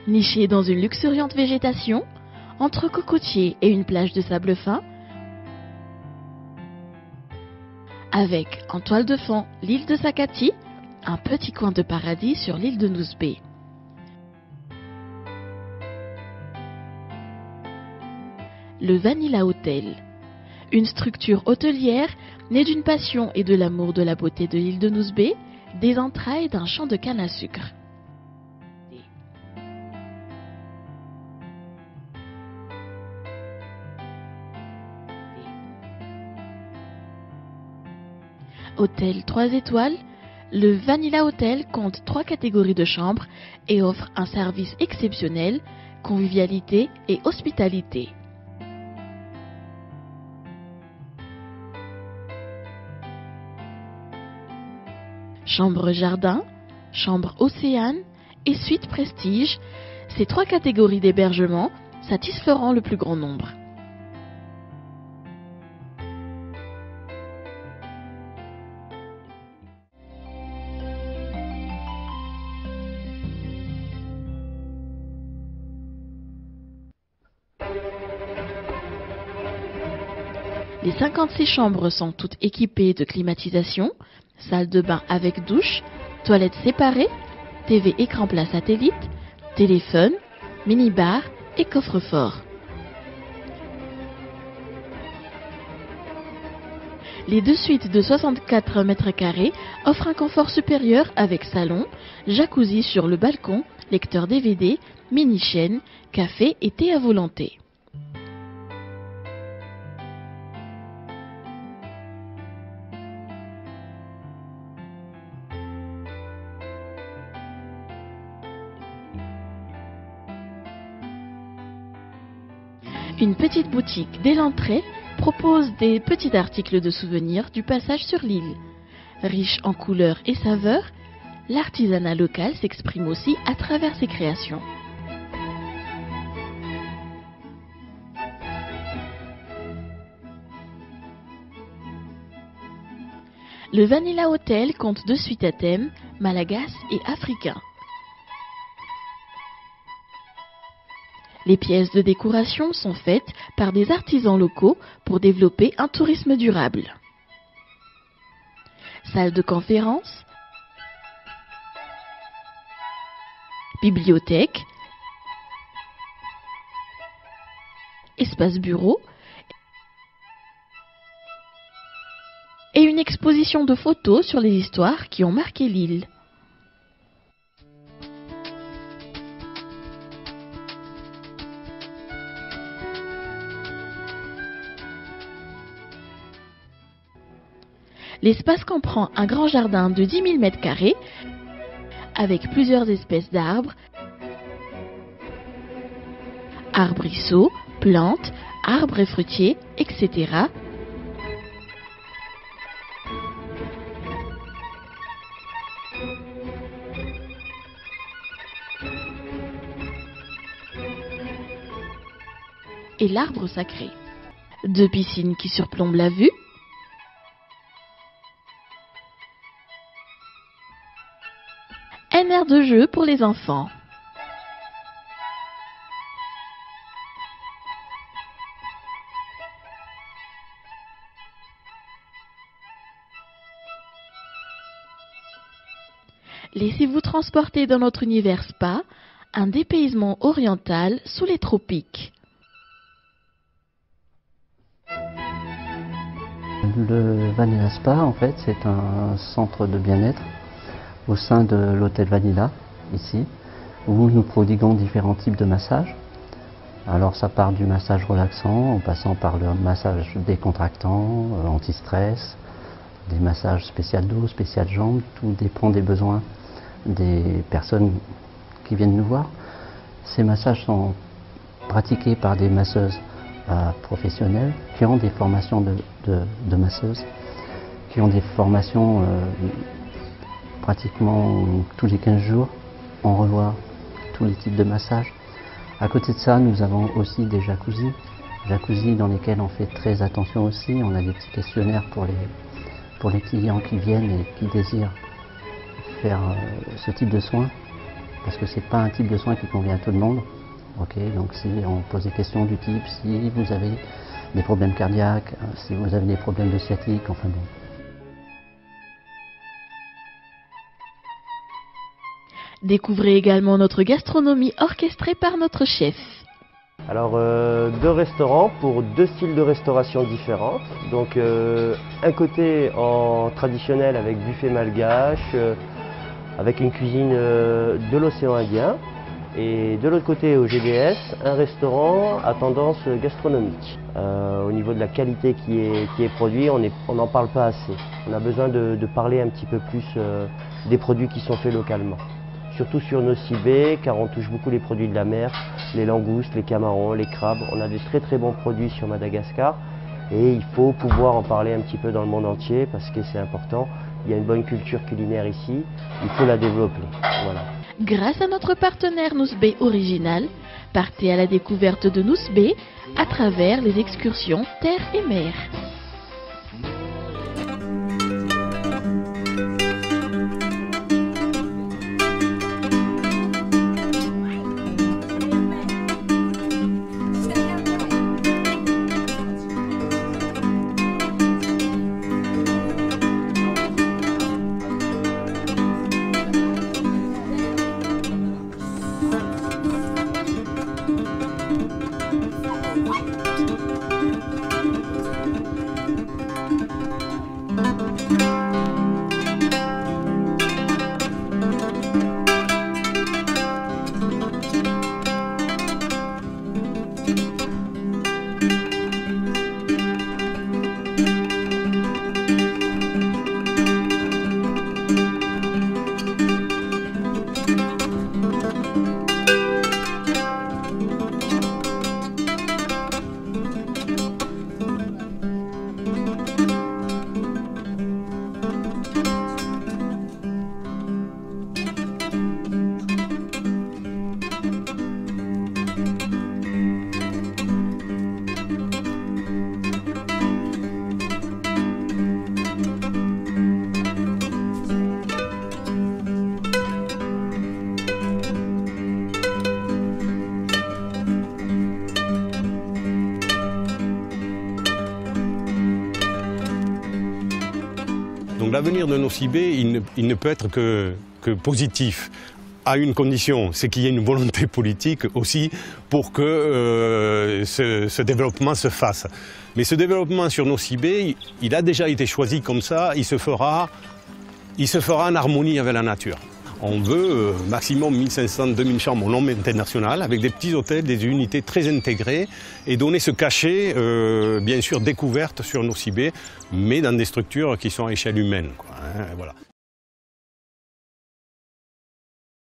Niché dans une luxuriante végétation, entre cocotiers et une plage de sable fin, avec en toile de fond l'île de Sakati, un petit coin de paradis sur l'île de Nouzbé. Le Vanilla Hotel, une structure hôtelière née d'une passion et de l'amour de la beauté de l'île de Nouzbé, des entrailles d'un champ de canne à sucre. Hôtel 3 étoiles, le Vanilla Hotel compte 3 catégories de chambres et offre un service exceptionnel, convivialité et hospitalité. Chambre jardin, chambre océane et suite prestige, ces 3 catégories d'hébergement satisferont le plus grand nombre. Les 56 chambres sont toutes équipées de climatisation, salle de bain avec douche, toilettes séparées, TV écran plat satellite, téléphone, mini-bar et coffre-fort. Les 2 suites de 64 mètres carrés offrent un confort supérieur avec salon, jacuzzi sur le balcon, lecteur DVD, mini-chaîne, café et thé à volonté. Une petite boutique dès l'entrée propose des petits articles de souvenirs du passage sur l'île. Riche en couleurs et saveurs, l'artisanat local s'exprime aussi à travers ses créations. Le Vanilla Hotel compte 2 suites à thème, malagasy et africain. Les pièces de décoration sont faites par des artisans locaux pour développer un tourisme durable. Salle de conférence, bibliothèque, espace bureau et une exposition de photos sur les histoires qui ont marqué l'île. L'espace comprend un grand jardin de 10 000 m² avec plusieurs espèces d'arbres, arbrisseaux, plantes, arbres et fruitiers, etc. Et l'arbre sacré. 2 piscines qui surplombent la vue. Un aire de jeu pour les enfants. Laissez-vous transporter dans notre univers spa, un dépaysement oriental sous les tropiques. Le Vanilla Spa, en fait, c'est un centre de bien-être au sein de l'hôtel Vanilla, ici, où nous prodiguons différents types de massages. Alors ça part du massage relaxant, en passant par le massage décontractant, anti-stress, des massages spécial dos, spécial jambes, tout dépend des besoins des personnes qui viennent nous voir. Ces massages sont pratiqués par des masseuses professionnelles qui ont des formations de masseuses, qui ont des formations pratiquement tous les 15 jours. On revoit tous les types de massages. À côté de ça, nous avons aussi des jacuzzis dans lesquels on fait très attention aussi. On a des petits questionnaires pour les clients qui viennent et qui désirent faire ce type de soins. parce que c'est pas un type de soin qui convient à tout le monde. Ok, donc si on pose des questions du type si vous avez des problèmes cardiaques, si vous avez des problèmes de sciatique, enfin bon. Découvrez également notre gastronomie orchestrée par notre chef. Alors, 2 restaurants pour 2 styles de restauration différentes. Donc, un côté en traditionnel avec buffet malgache, avec une cuisine de l'océan Indien. Et de l'autre côté, au GDS, un restaurant à tendance gastronomique. Au niveau de la qualité qui est produite, on n'en parle pas assez. On a besoin de parler un petit peu plus des produits qui sont faits localement. Surtout sur Nosy-Be, car on touche beaucoup les produits de la mer, les langoustes, les camarons, les crabes. On a des très bons produits sur Madagascar et il faut pouvoir en parler un petit peu dans le monde entier parce que c'est important. Il y a une bonne culture culinaire ici, il faut la développer. Voilà. Grâce à notre partenaire Nosy-Be Original, partez à la découverte de Nosy-Be à travers les excursions terre et mer. Donc l'avenir de Nosy-Be, il ne peut être que positif, à une condition, c'est qu'il y ait une volonté politique aussi pour que ce développement se fasse. Mais ce développement sur Nosy-Be, il a déjà été choisi comme ça, il se fera en harmonie avec la nature. On veut maximum 1500-2000 chambres au nombre international avec des petits hôtels, des unités très intégrées et donner ce cachet, bien sûr, découverte sur Nosy-Be, mais dans des structures qui sont à échelle humaine, quoi, hein, voilà.